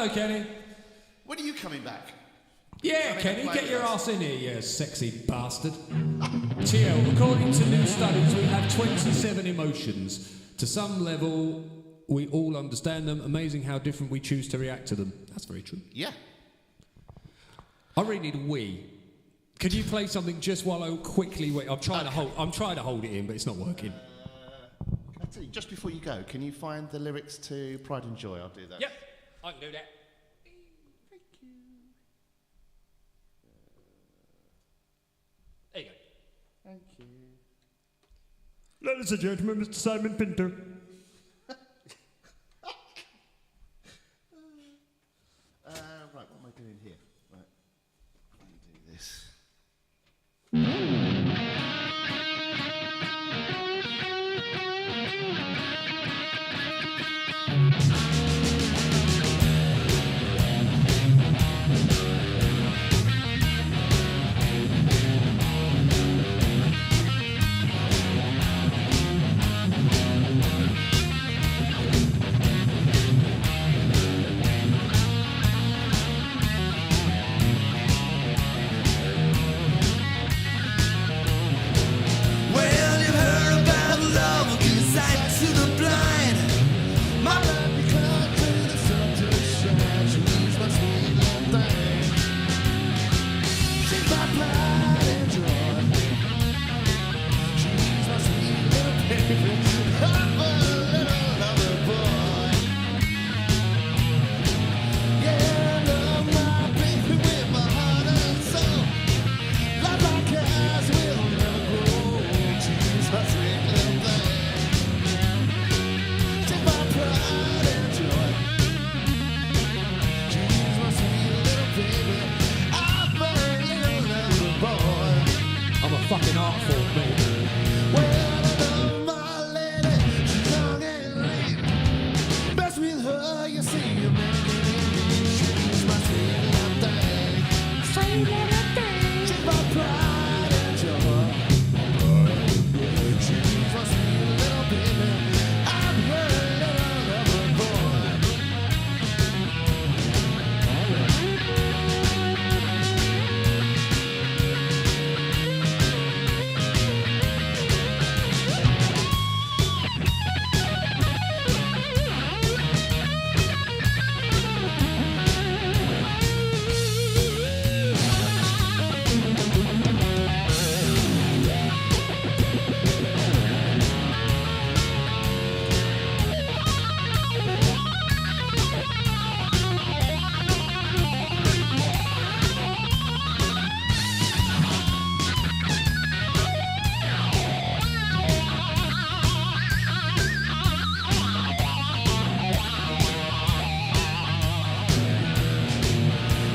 Hello, Kenny. When are you coming back? Yeah, Come in Kenny, and play get your with us. ass in here, you sexy bastard. TL, according to new studies, we have 27 emotions. To some level, we all understand them. Amazing how different we choose to react to them. That's very true. Yeah. I really need a wee. Could you play something just while I quickly wait? I'm trying to hold it in, but it's not working. I'll tell you, just before you go, can you find the lyrics to Pride and Joy? I'll do that. Yep, I can do that. Thank you. There you go. Thank you. Ladies and gentlemen, Mr. Simon Pinto. Right, what am I doing here? Right, let me do this. Well, you've heard about love, give sight to the blind. My love becomes to the sun to shine. She's my sweet little thing. She's my pride and joy. She's my sweet little baby. I'm a little lover boy. Yeah, I love my baby with my heart and soul. Love like ours will never grow. She's my sweet little thing. She's my pride and joy. She's my sweet little baby. I'm a little lover boy. I'm a fucking art form, mate. Well, I love my lady. She's young and lean. Best with her, you see, you make it easy. She's my sweet little thing. Sweet little thing. She's my pride and joy. She's my sweet little baby. I'm her little lover boy.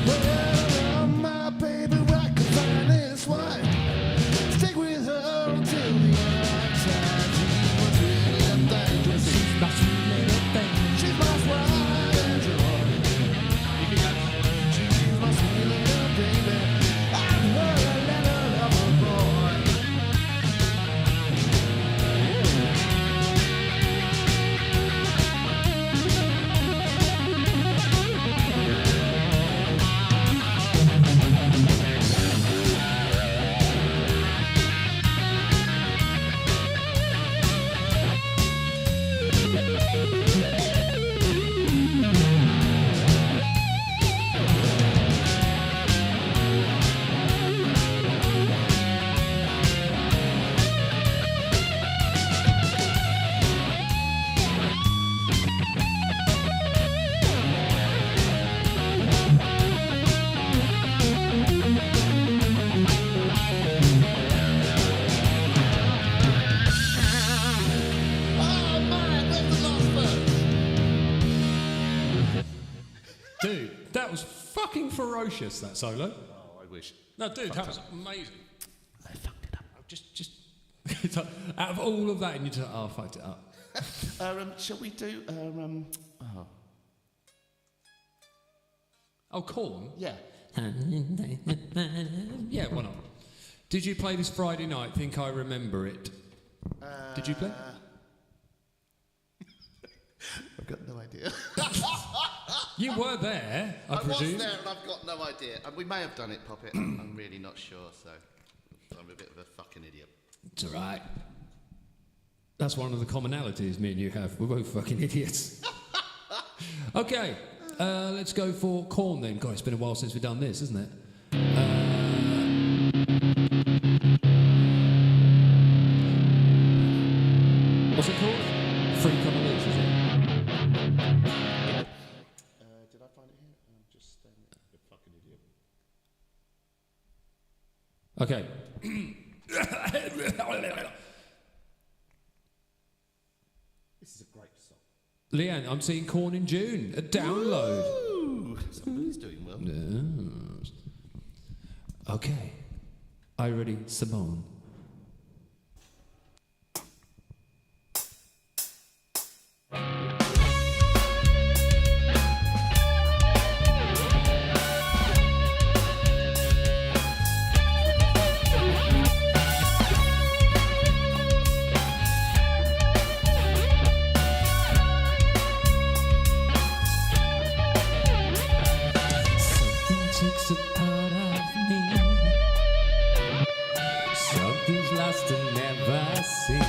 Well, my baby, rock the finest wine. Stick with her until the end time. She's my sweet little thing. She's my pride and joy. She's my sweet little baby. I'm her little lover boy. Oh, man, where's the lost verse? Dude, that was fucking ferocious, that solo. Oh, I wish. No, dude, that was amazing. I fucked it up. Just out of all of that, and you just, oh, I fucked it up. Shall we do, oh, Oh, Corn? yeah. Yeah, why not? Did you play this Friday night? Think I remember it. Did you play? I've got no idea. You were there, I presume. was there and I've got no idea. And we may have done it, Poppet. I'm really not sure, so I'm a bit of a fucking idiot. It's all right. That's one of the commonalities me and you have. We're both fucking idiots. Okay, let's go for Corn then. God, it's been a while since we've done this, isn't it? What's it called? Freak on a Leash, is it? Did I find it here? I'm just a fucking idiot. Okay. This is a great song. Leanne, I'm seeing Corn in June. A download. Ooh, somebody's doing well. Yes. Okay. Are you ready, Simone? Takes a part of me. Something's lost and never seen.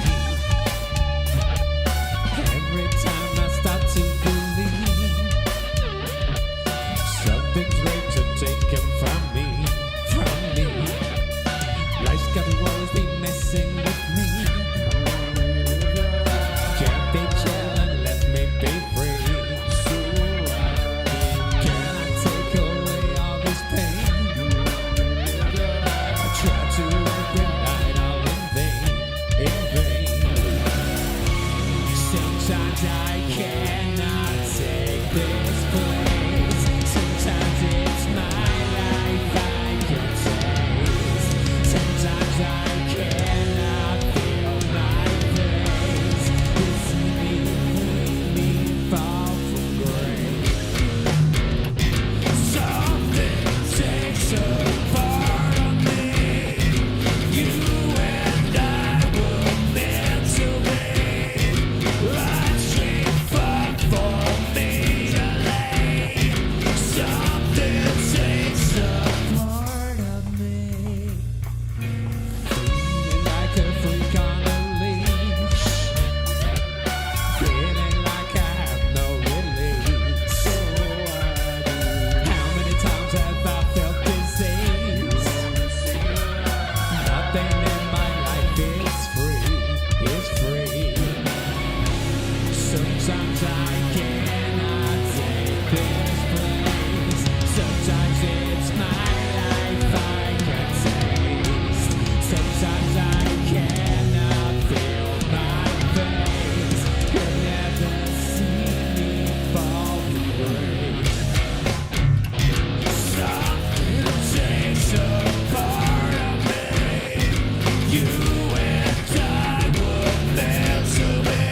Every time I start to believe something's ready to take him from me. Life's gotta always be messing with me. Can't be chill and let me be free. I cannot take this place. Sometimes it's my life I can taste. Sometimes I cannot feel my face. You see me fall from grace. Something takes a part of me. You and I were meant to be. Sometimes I cannot take this place. Sometimes it's my life I can taste. Sometimes I cannot feel my face. You'll never see me fall from grace. Something takes a part of me. You and I were meant to be.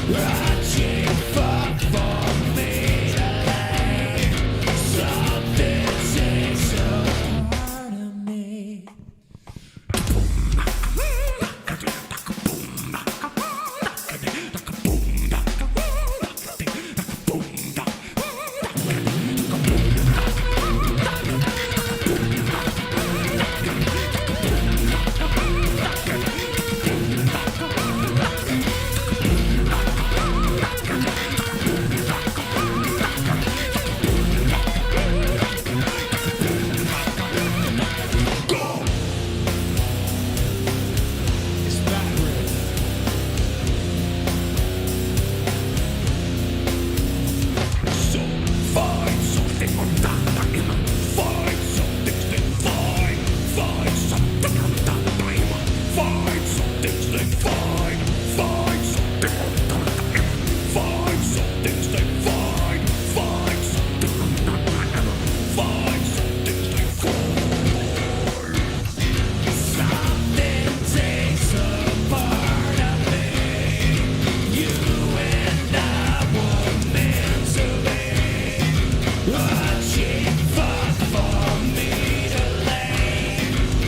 Watching fuck for me to lay. Something takes a part of me.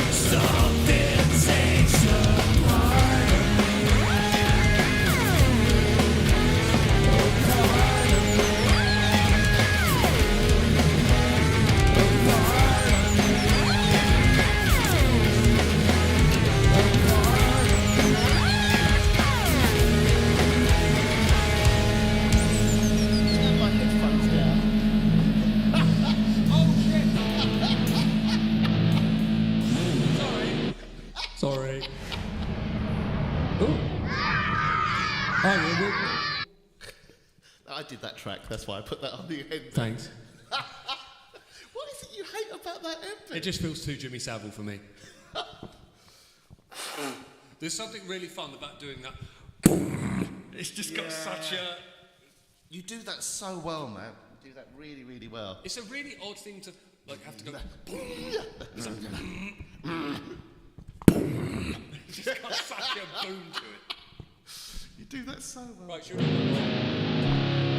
Something takes a part of me. Oh, yeah, well, I did that track, that's why I put that on the end. thanks. What is it you hate about that end? It just feels too Jimmy Savile for me. There's something really fun about doing that. It's just got such a... You do that so well, man. You do that really, really well. It's a really odd thing to like have to go... It's just got such a boom to it. You do that so well. Right, should we...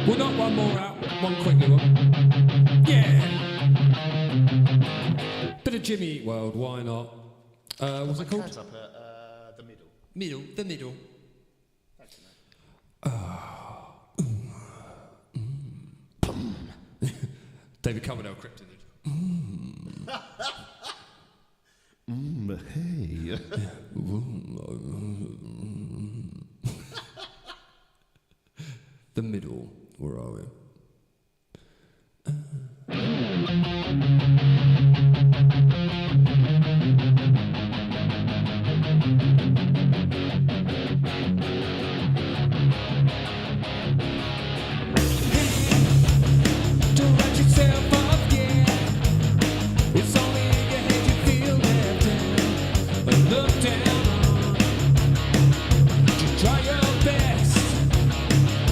We'll knock one more out. One quickly one. Yeah! Bit of Jimmy Eat World, why not? What's it called? Hands up at the middle. The middle. Thanks, man. David Coverdale Kryptonite. Hey. The middle. Where are we? Don't write yourself off, yeah. It's only in your head you feel left down. But look down on. Just try your best.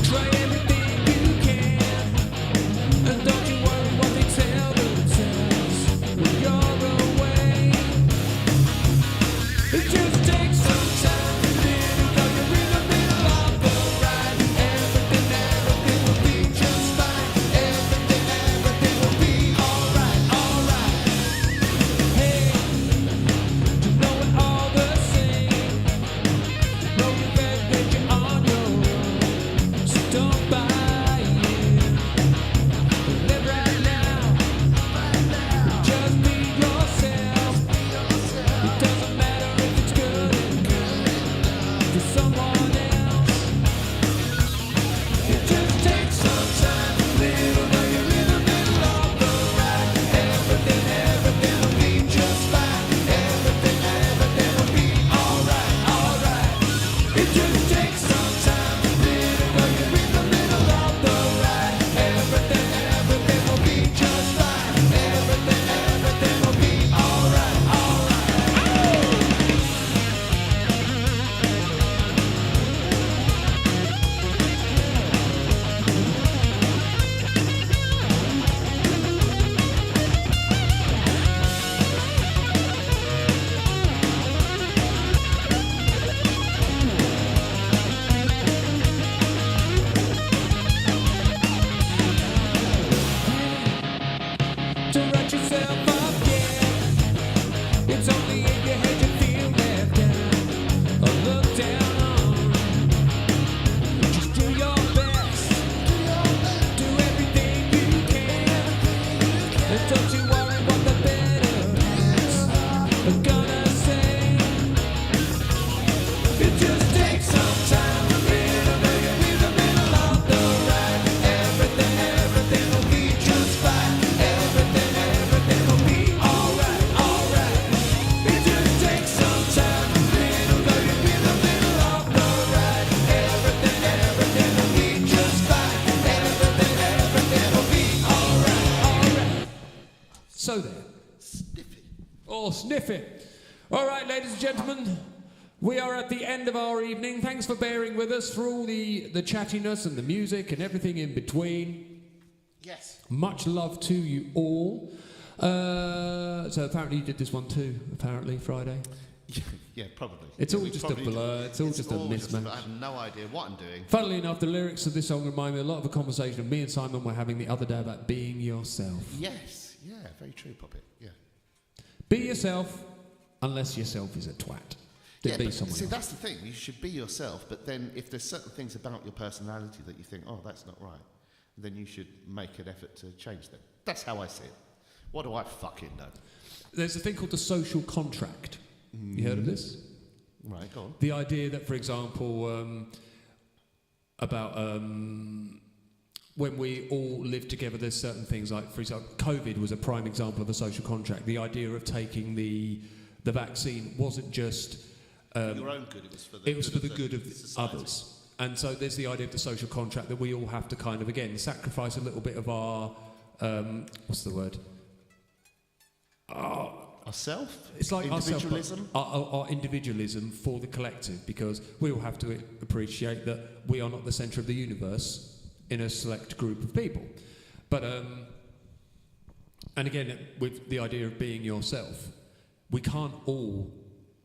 Try everything you can. And don't you worry what they tell themselves when you're away. It just takes some time to live. Cause you're in the middle of the ride. Everything will be just fine. Everything will be alright, alright. Hey, to know it all the same. Know you best that you're on your own. So don't buy it. Live right now. Just be yourself. It doesn't matter if it's good for someone else. It just takes some time to live. Know you're in the middle of the ride. Everything will be just fine. Everything will be alright, alright. It just takes some time to live. Know you're in the middle of the ride. Everything will be just fine. Everything will be alright, Don't write yourself off, yeah. It's only in your head you feel left down or look down on. Just do your best. Do everything you can. And don't you worry what the betters are gonna say. It just takes some time to live. Know you're in the middle of the ride. Everything will be just fine. Everything will be alright, alright. It just takes some time to live. Know you're in the middle of the ride. Everything will be just fine. Everything will be alright, alright. So there. Sniffy. Oh, sniff it. All right, ladies and gentlemen, we are at the end of our evening. Thanks for bearing with us for all the chattiness and the music and everything in between. Yes. Much love to you all. So apparently you did this one too, apparently, Friday. Yeah, probably. It's Yeah, all we just a probably blur. It's all just a mismatch. I have no idea what I'm doing. Funnily enough, the lyrics of this song remind me a lot of a conversation me and Simon were having the other day about being yourself. Yes. Yeah, very true, Poppet. Yeah. Be yourself, unless yourself is a twat. Then be but someone see, else. that's the thing. You should be yourself, but then if there's certain things about your personality that you think, oh, that's not right, then you should make an effort to change them. That's how I see it. What do I fucking know? There's a thing called the social contract. You heard of this? Right, go on. The idea that, for example, about when we all live together, there's certain things like, for example, COVID was a prime example of a social contract. The idea of taking the vaccine wasn't just For your own good, it was for the It was for the good of society. others. And so there's the idea of the social contract that we all have to kind of, again, sacrifice a little bit of our, what's the word? Ourself? It's like individualism. our individualism for the collective, because we all have to appreciate that we are not the centre of the universe in a select group of people. But, and again, with the idea of being yourself, we can't all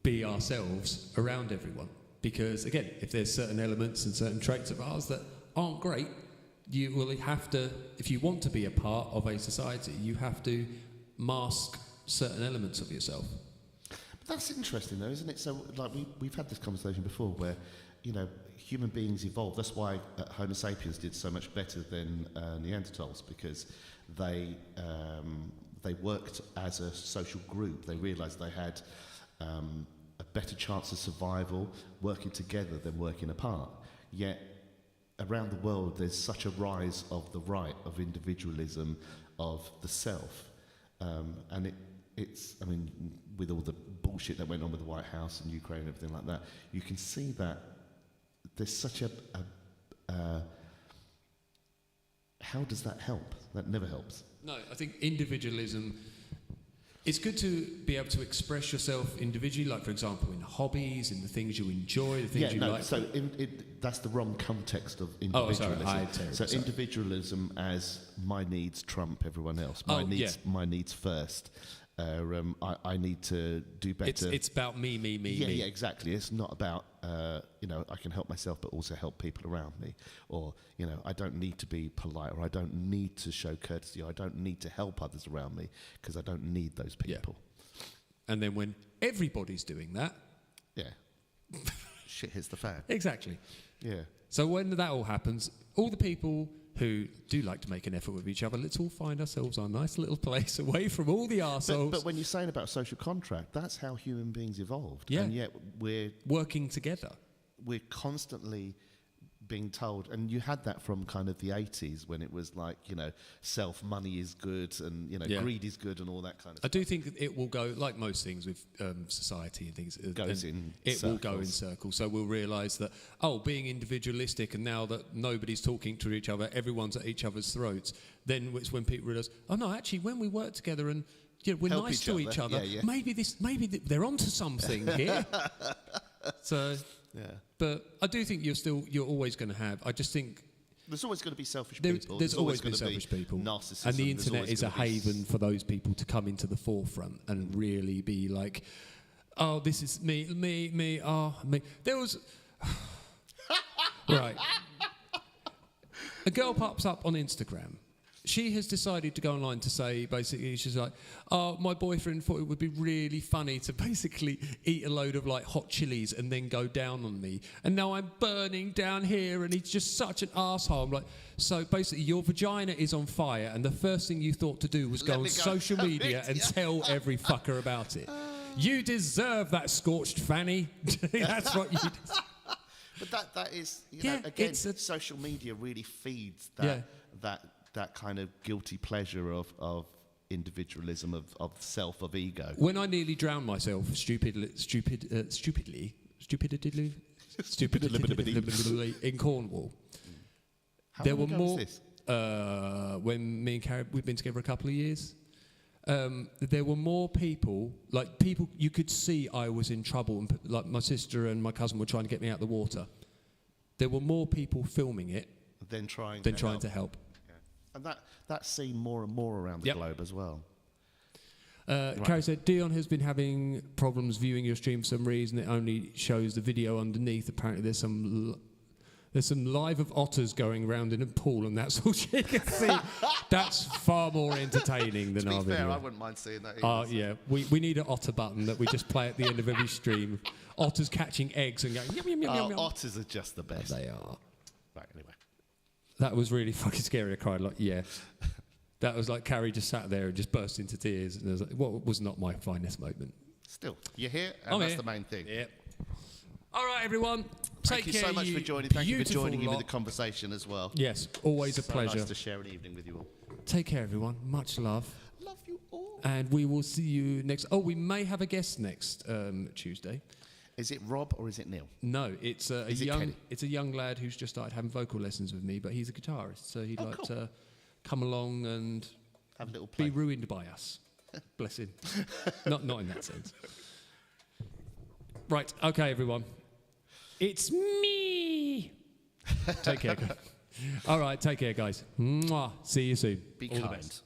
be ourselves around everyone. Because, again, if there's certain elements and certain traits of ours that aren't great, you will have to, if you want to be a part of a society, you have to mask certain elements of yourself. But that's interesting, though, isn't it? So, like, we've had this conversation before where, you know, human beings evolved. That's why Homo sapiens did so much better than Neanderthals, because they worked as a social group. They realised they had a better chance of survival working together than working apart. Yet, around the world, there's such a rise of the right, of individualism, of the self. And it's, I mean, with all the bullshit that went on with the White House and Ukraine and everything like that, you can see that there's such a how does that help? That never helps. No, I think individualism, it's good to be able to express yourself individually, like, for example, in hobbies, in the things you enjoy, the things you like. So that's the wrong context of Oh, individualism. sorry, so individualism as my needs trump everyone else. My needs first. I need to do better. It's about me. Yeah, exactly. It's not about, I can help myself, but also help people around me. Or, I don't need to be polite, or I don't need to show courtesy, or I don't need to help others around me, because I don't need those people. Yeah. And then when everybody's doing that... Yeah. Shit hits the fan. Exactly. Yeah. So when that all happens, all the people who do like to make an effort with each other, let's all find ourselves our nice little place away from all the arseholes. But when you're saying about social contract, that's how human beings evolved. Yeah. And yet we're working together. We're constantly being told, and you had that from kind of the 80s when it was like, money is good and, greed is good and all that kind of stuff. I do think that it will go, like most things with society and things, It will go in circles. So we'll realise that, being individualistic, and now that nobody's talking to each other, everyone's at each other's throats, then it's when people realise, actually, when we work together and we're help nice to each other, maybe they're onto something here. So... Yeah. But I do think you're always going to have... I just think... There's always going to be selfish people. There's always going to be selfish people. Narcissism. And the internet is a haven for those people to come into the forefront and really be like, this is me. There was... Right. A girl pops up on Instagram. She has decided to go online to say, basically, she's like, my boyfriend thought it would be really funny to basically eat a load of, hot chilies and then go down on me. And now I'm burning down here and he's just such an arsehole. I'm like, so basically, your vagina is on fire and the first thing you thought to do was go on social media and tell every fucker about it. You deserve that scorched fanny. That's what you deserve. But that is, again, social media really feeds that kind of guilty pleasure of individualism, of self, of ego. When I nearly drowned myself stupidly in Cornwall, How long ago was this? When me and Carrie, we've been together a couple of years. There were more people you could see I was in trouble, and like my sister and my cousin were trying to get me out of the water. There were more people filming it than trying to help. And that's seen more and more around the globe as well. Carrie said, Dion has been having problems viewing your stream for some reason. It only shows the video underneath. Apparently there's some live of otters going around in a pool, and that's all she can see. That's far more entertaining than our video. To be fair, I wouldn't mind seeing that either. Yeah. We need an otter button that we just play at the end of every stream. Otters catching eggs and going, yum, yum, yum, yum, yum. Otters are just the best. They are. Right, anyway. That was really fucking scary. I cried That was like Carrie just sat there and just burst into tears. And I was like, what was not my finest moment. Still, you're here, and that's the main thing. Yeah. All right, everyone. Thank you so much for joining. Thank you for joining in with the conversation as well. Yes, always a pleasure. Nice to share an evening with you all. Take care, everyone. Much love. Love you all. And we will see you next... we may have a guest next Tuesday. Is it Rob or is it Neil? No, it's a Is it young. Kenny? It's a young lad who's just started having vocal lessons with me, but he's a guitarist, so he'd like to come along and Have a little play. be ruined by us. Bless him. Not in that sense. Right. Okay, everyone. It's me. Take care. All right. Take care, guys. Mwah. See you soon. Be All the kind. best.